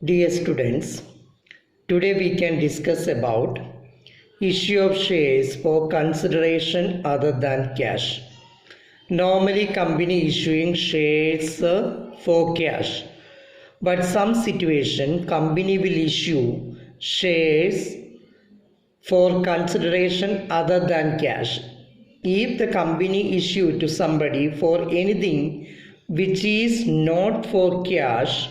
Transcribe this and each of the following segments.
Dear students, today we can discuss about issue of shares for consideration other than cash. Normally company issuing shares for cash, but some situation company will issue shares for consideration other than cash. If the company issue to somebody for anything which is not for cash,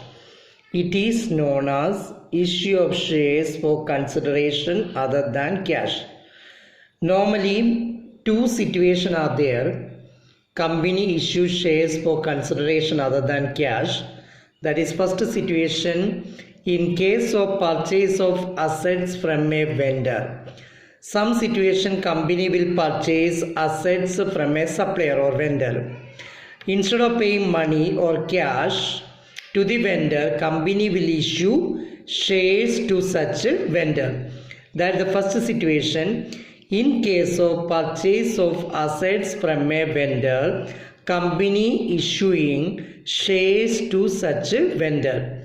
it is known as issue of shares for consideration other than cash. Normally, two situations are there. Company issues shares for consideration other than cash. That is first situation in case of purchase of assets from a vendor. Some situation company will purchase assets from a supplier or vendor. Instead of paying money or cash to the vendor, company will issue shares to such a vendor. That is the first situation. In case of purchase of assets from a vendor, company issuing shares to such a vendor.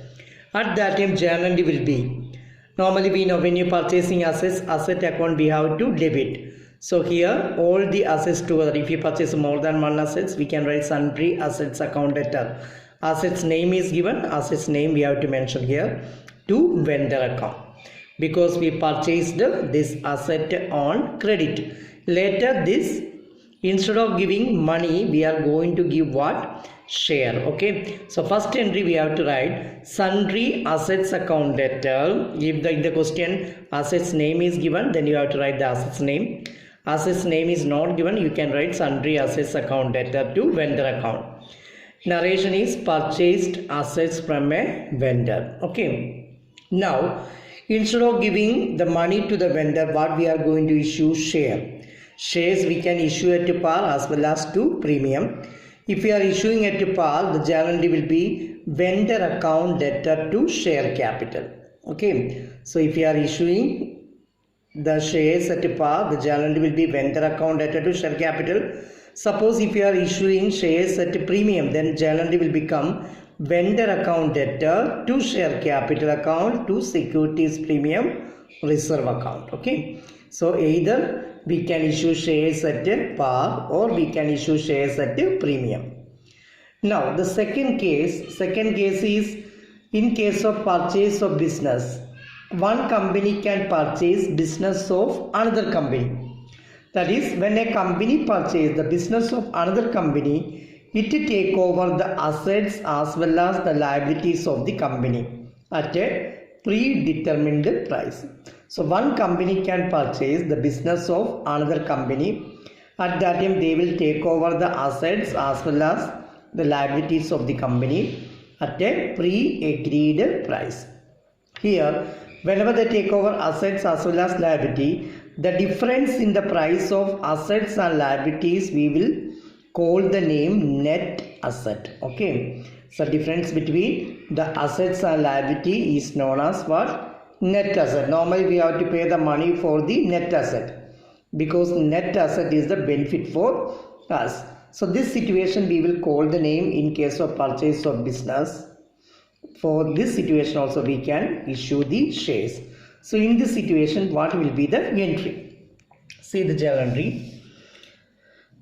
At that time, journal will be. Normally we know when you purchasing assets, asset account we have to debit. So here all the assets together, if you purchase more than one assets, we can write sundry assets account debtor. Assets name is given, assets name we have to mention here to vendor account because we purchased this asset on credit. Later this, instead of giving money, we are going to give what? Share. Okay, so first entry we have to write sundry assets account debtor. If the question assets name is given, then you have to write the assets name. Assets name is not given, you can write sundry assets account debtor to vendor account. Narration is purchased assets from a vendor. Okay, now instead of giving the money to the vendor, what we are going to issue? Share. Shares we can issue at par as well as to premium. If we are issuing at par, the journal entry will be vendor account debtor to share capital. Okay, so if you are issuing the shares at par, the journal entry will be vendor account debtor to share capital. Suppose if you are issuing shares at premium, then journal entry will become vendor account debtor to share capital account to securities premium reserve account. Okay, so either we can issue shares at par or we can issue shares at premium. Now the second case is in case of purchase of business. One company can purchase business of another company. That is, when a company purchases the business of another company, it take over the assets as well as the liabilities of the company at a predetermined price. So one company can purchase the business of another company. At that time they will take over the assets as well as the liabilities of the company at a pre-agreed price. Here, whenever they take over assets as well as liability, the difference in the price of assets and liabilities we will call the name net asset. Okay, so difference between the assets and liability is known as what? Net asset. Normally we have to pay the money for the net asset because net asset is the benefit for us. So this situation we will call the name in case of purchase of business. For this situation also we can issue the shares. So in this situation what will be the entry? See the journal entry.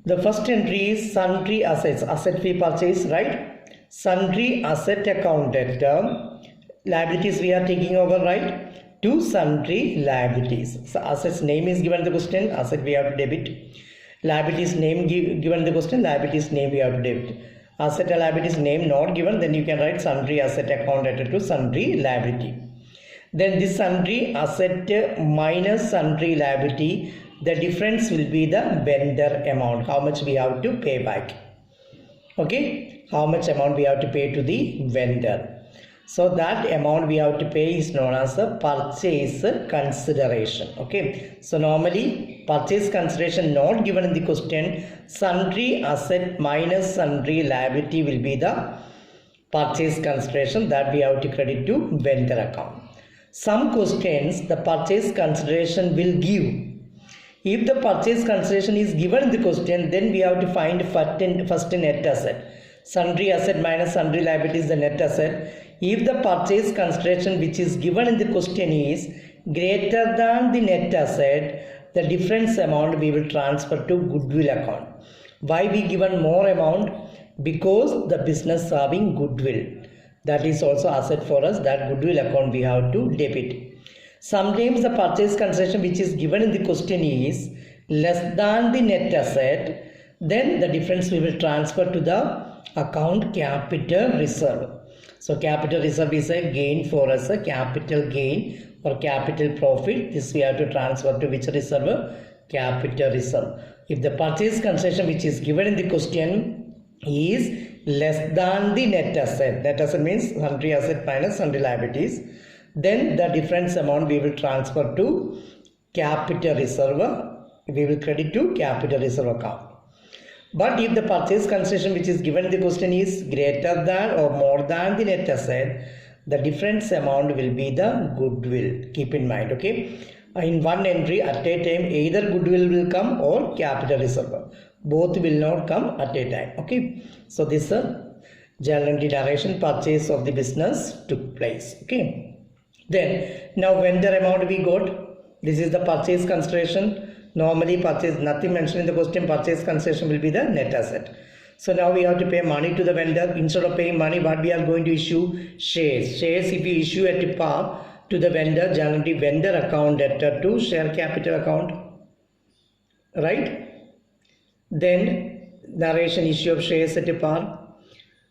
The first entry is sundry assets. Asset we purchase, right? Sundry asset account debtor. Liabilities we are taking over, right? To sundry liabilities. So assets name is given the question. Asset we have to debit. Liabilities name given the question. Liabilities name we have to debit. Asset and liabilities name not given, then you can write sundry asset account debtor to sundry liability. Then this sundry asset minus sundry liability, the difference will be the vendor amount, how much we have to pay back. Okay, how much amount we have to pay to the vendor. So that amount we have to pay is known as a purchase consideration. Okay, so normally purchase consideration not given in the question, sundry asset minus sundry liability will be the purchase consideration that we have to credit to vendor account. Some questions the purchase consideration will give. If the purchase consideration is given in the question, then we have to find first net asset. Sundry asset minus sundry liability is the net asset. if the purchase consideration which is given in the question is greater than the net asset, the difference amount we will transfer to goodwill account. Why we given more amount? Because the business having goodwill. That is also asset for us. That goodwill account we have to debit. Sometimes the purchase consideration which is given in the question is less than the net asset. Then the difference we will transfer to the account capital reserve. So capital reserve is a gain for us, a capital gain or capital profit. This we have to transfer to which reserve? Capital reserve. If the purchase consideration which is given in the question is less than the net asset, net asset means sundry asset minus sundry liabilities, then the difference amount we will transfer to capital reserve. We will credit to capital reserve account. But if the purchase consideration which is given in the question is greater than or more than the net asset, the difference amount will be the goodwill. Keep in mind, okay? In one entry at a time, either goodwill will come or capital reserve. Both will not come at a time, okay? So this journal entry narration, purchase of the business took place, okay? Then now vendor amount we got. This is the purchase consideration. Normally purchase, nothing mentioned in the question, purchase consideration will be the net asset. So now we have to pay money to the vendor. Instead of paying money, what we are going to issue? Shares. Shares if we issue at par to the vendor, generally vendor account debtor to share capital account, right? Then narration issue of shares at par.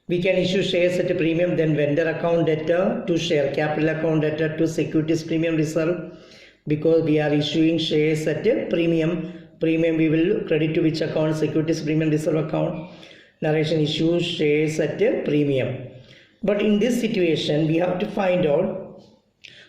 We can issue shares at a premium, then vendor account debtor to share capital account debtor to securities premium reserve. Because we are issuing shares at a premium, we will credit to which account? Securities premium reserve account. Narration issues shares at a premium. But in this situation, we have to find out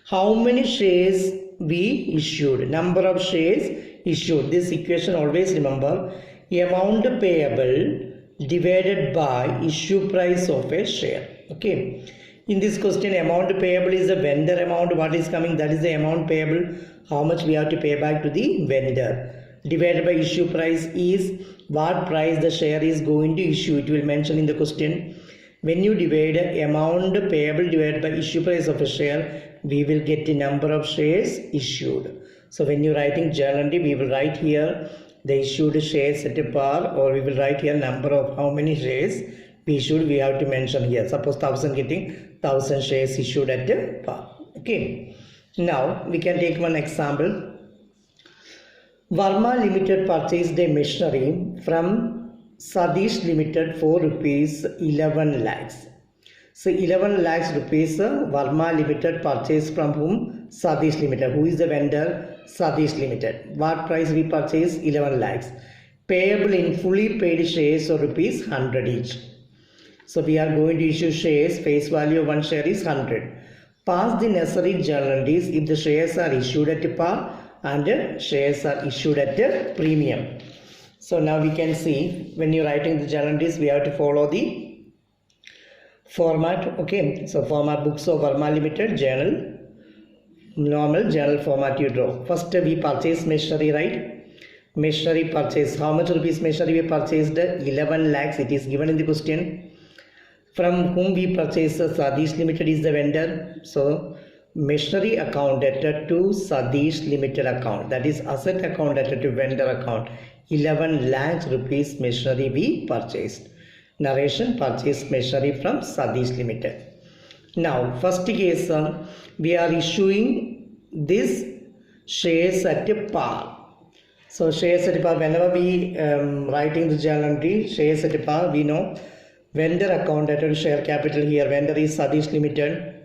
how many shares we issued, number of shares issued. This equation always remember, amount payable divided by issue price of a share, okay? In this question, amount payable is the vendor amount. What is coming? That is the amount payable. How much we have to pay back to the vendor. Divided by issue price is what price the share is going to issue. It will mention in the question. When you divide amount payable divided by issue price of a share, we will get the number of shares issued. So when you writing journal entry, we will write here the issued shares at a par, or we will write here number of how many shares we issued. We have to mention here. Suppose 1000 getting 1000 shares issued at a par. Okay. Now we can take one example. Varma Limited purchased a machinery from Sadish Limited for rupees 11 lakhs. So 11 lakhs rupees Varma Limited purchased from whom? Sadish Limited. Who is the vendor? Sadish Limited. What price we purchased? 11 lakhs. Payable in fully paid shares of rupees 100 each. So we are going to issue shares. Face value of one share is 100. Pass the necessary journal entries if the shares are issued at par and shares are issued at a premium. So now we can see when you're writing the journal entries, we have to follow the format. Okay, so format books of Varma Limited journal, normal journal format you draw. First we purchase machinery, right? Machinery purchase. How much rupees machinery we purchased? 11 lakhs. It is given in the question. From whom we purchase? Sadish Limited is the vendor. So machinery account debtor to Sadish Limited account, that is asset account debtor to vendor account. 11 lakhs rupees machinery we purchased. Narration, purchase machinery from Sadish Limited. Now first case, we are issuing this shares at a par. So shares at a par, whenever we writing the journal entry, shares at a par, we know vendor account debtor to share capital. Here vendor is Sadish Limited,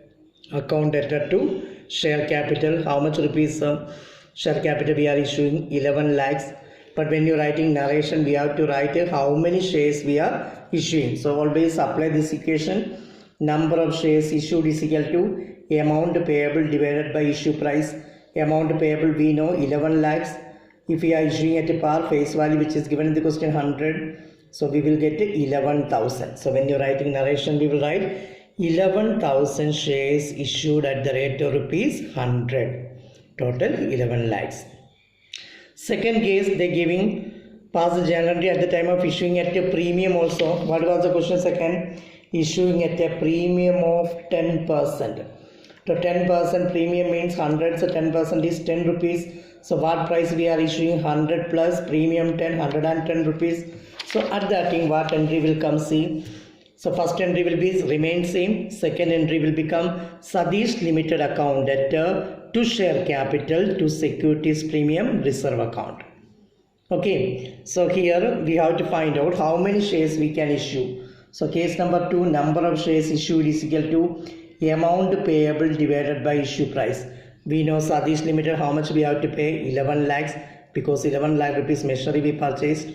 account debtor to share capital. How much rupees share capital we are issuing? 11 lakhs. But when you're writing narration, we have to write how many shares we are issuing. So always apply this equation. Number of shares issued is equal to amount payable divided by issue price. Amount payable we know 11 lakhs. If we are issuing at a par, face value which is given in the question 100. So we will get 11,000. So when you're writing narration, we will write 11,000 shares issued at the rate of rupees 100. Total 11 lakhs. Second case, they giving pass the journal entry at the time of issuing at a premium also. What was the question second? issuing at a premium of 10%. So 10% premium means 100, so 10% is 10 rupees. So what price we are issuing? 100 plus premium 10, 110 rupees. So at that thing, what entry will come? See. So first entry will be remain same. Second entry will become Sadish Limited account debtor to share capital to securities premium reserve account. Okay. So here we have to find out how many shares we can issue. So case number 2, number of shares issued is equal to amount payable divided by issue price. We know Sadish Limited how much we have to pay? 11 lakhs, because 11 lakh rupees machinery we purchased.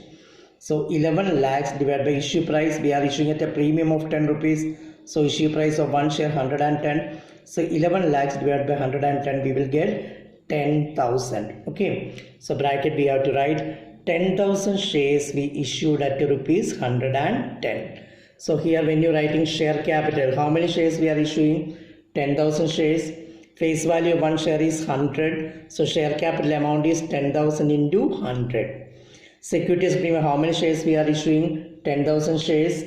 So 11 lakhs divided by issue price, we are issuing at a premium of 10 rupees. So issue price of one share 110. So 11 lakhs divided by 110, we will get 10,000. Okay. So bracket we have to write 10,000 shares we issued at rupees 110. So here when you are writing share capital, how many shares we are issuing? 10,000 shares. Face value of one share is 100. So share capital amount is 10,000 into 100. Securities premium, how many shares we are issuing? 10,000 shares.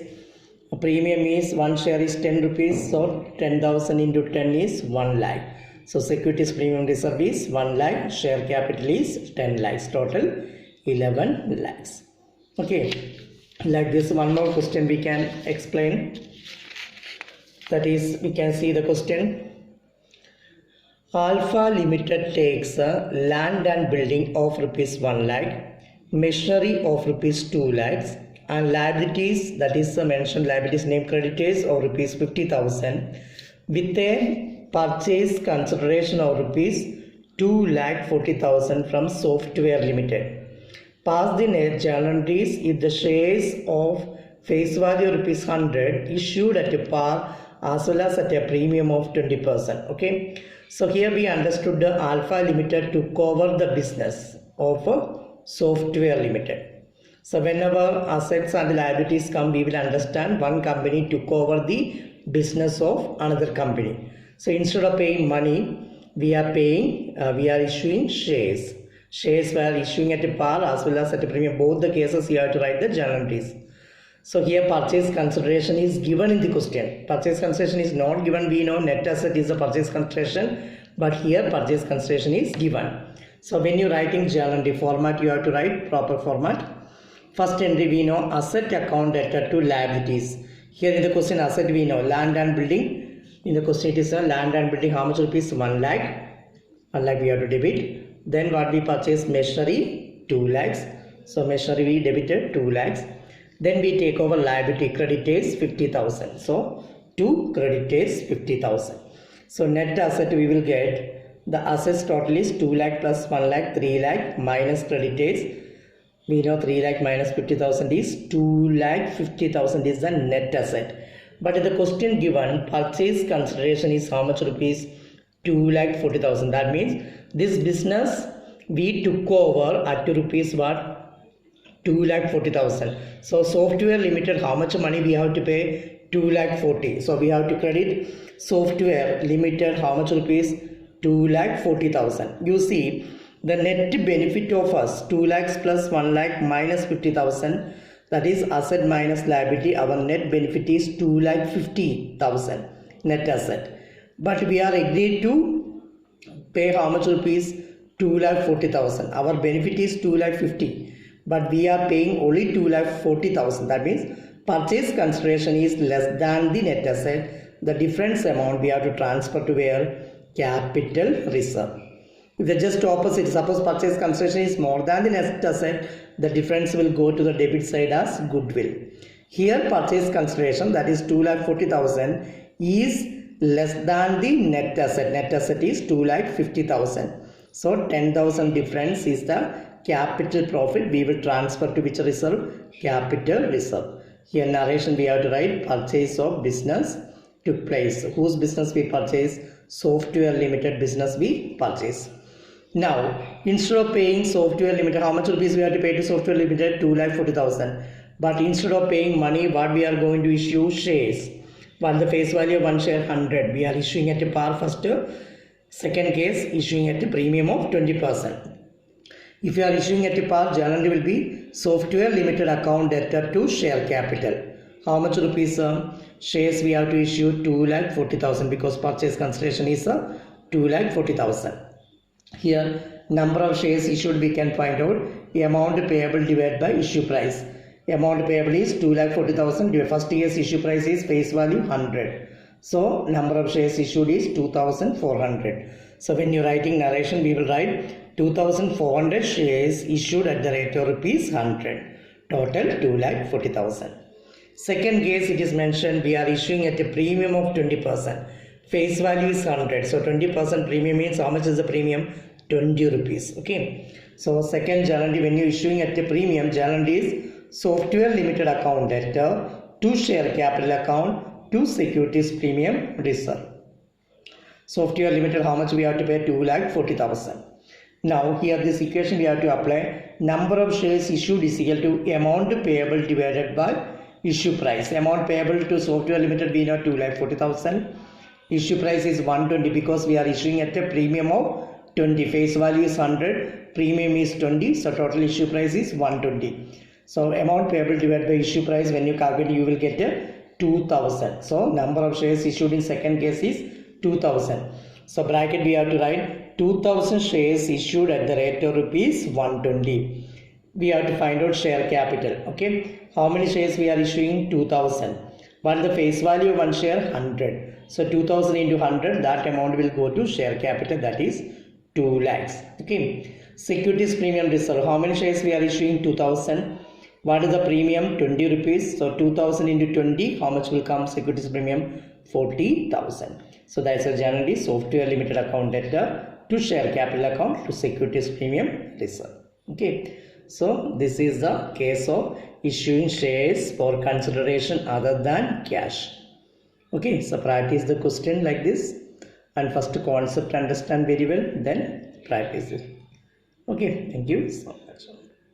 Premium is one share is 10 rupees. So 10,000 into 10 is 1 lakh. So securities premium reserve is 1 lakh. Share capital is 10 lakhs. Total 11 lakhs. Okay. Like this, one more question we can explain. That is, we can see the question. Alpha Limited takes land and building of rupees 1 lakh, machinery of rupees 2 lakhs, and liabilities, that is mentioned liabilities name creditors of rupees 50,000 with a purchase consideration of rupees 2,40,000 from Software Limited. Pass the net journal entries if the shares of face value rupees 100 issued at a par as well as at a premium of 20%. Okay. So here we understood the Alpha Limited took over the business of Software Limited. So whenever assets and liabilities come, we will understand one company took over the business of another company. So instead of paying money, we are issuing shares. Shares were issuing at a par as well as at a premium. Both the cases you have to write the journal entries. So here purchase consideration is given in the question. Purchase consideration is not given. We know net asset is a purchase consideration, but here purchase consideration is given. So when you writing journal entry format, you have to write proper format. First entry we know asset account debtor to liabilities. Here in the question asset we know land and building. In the question it is land and building, how much rupees? 1 lakh. 1 lakh we have to debit. Then what we purchase? Machinery 2 lakhs. So machinery we debited 2 lakhs. Then we take over liability creditors 50,000. So to creditors 50,000. So net asset we will get the assets total is 2 lakh plus 1 lakh 3 lakh minus creditors. We know 3 lakh minus 50,000 is 2 lakh 50,000 is the net asset. But in the question given purchase consideration is how much rupees? 2 lakh 40,000. That means this business we took over at rupees what? 2 lakh 40,000. So Software Limited, how much money we have to pay? 2 lakh 40. So we have to credit Software Limited how much rupees? 2 lakh 40,000. You see the net benefit of us 2 lakhs plus 1 lakh minus 50,000, that is asset minus liability. Our net benefit is 2 lakh 50,000 net asset. But we are agreed to pay how much rupees? 2 lakh 40,000. Our benefit is 2 lakh 50. But we are paying only 2 lakh 40,000. That means purchase consideration is less than the net asset. The difference amount we have to transfer to where? Capital reserve. If the just opposite, suppose purchase consideration is more than the net asset, the difference will go to the debit side as goodwill. Here purchase consideration, that is 2 lakh 40,000 is less than the net asset. Net asset is 2 lakh 50,000. So 10,000 difference is the capital profit. We will transfer to which reserve? Capital reserve. Here narration we have to write purchase of business took place. Whose business we purchase? Software Limited business we purchase. Now instead of paying Software Limited, how much rupees we have to pay to Software Limited? 2 lakh 40,000. But instead of paying money, what we are going to issue? Shares. While the face value of one share 100, we are issuing at a par first. Second case, issuing at a premium of 20%. If you are issuing at a par, generally will be Software Limited account debtor to share capital. How much rupees? shares we have to issue 2,40,000 because purchase consideration is 2,40,000. Here number of shares issued we can find out amount payable divided by issue price. Amount payable is 2,40,000. First year's issue price is face value 100. So number of shares issued is 2,400. So when you're writing narration, we will write 2,400 shares issued at the rate of rupees 100. Total 2,40,000. Second case, it is mentioned we are issuing at a premium of 20%. Face value is 100. So 20% premium means how much is the premium? 20 rupees. Okay. So second journal, when you are issuing at a premium, journal is software limited account debtor to share capital account to securities premium reserve. Software limited, how much we have to pay? 2,40,000. Now here this equation we have to apply. Number of shares issued is equal to amount payable divided by issue price. Amount payable to software limited we know 2,40,000. Issue price is 120 because we are issuing at a premium of 20. Face value is 100. Premium is 20. So total issue price is 120. So amount payable divided by issue price, when you calculate, you will get a 2,000. So number of shares issued in second case is 2,000. So bracket we have to write 2,000 shares issued at the rate of rupees 120. We have to find out share capital. Okay. How many shares we are issuing? 2,000. What is the face value of one share? 100. So 2,000 into 100, that amount will go to share capital, that is 2 lakhs. Okay. Securities premium reserve. How many shares we are issuing? 2,000. What is the premium? 20 rupees. So 2,000 into 20, how much will come? Securities premium 40,000. So that's a generally software limited account debtor to share capital account to securities premium reserve. Okay. So this is the case of issuing shares for consideration other than cash. Okay. So practice the question like this, and first concept understand very well, then practice it. Okay. Thank you so much.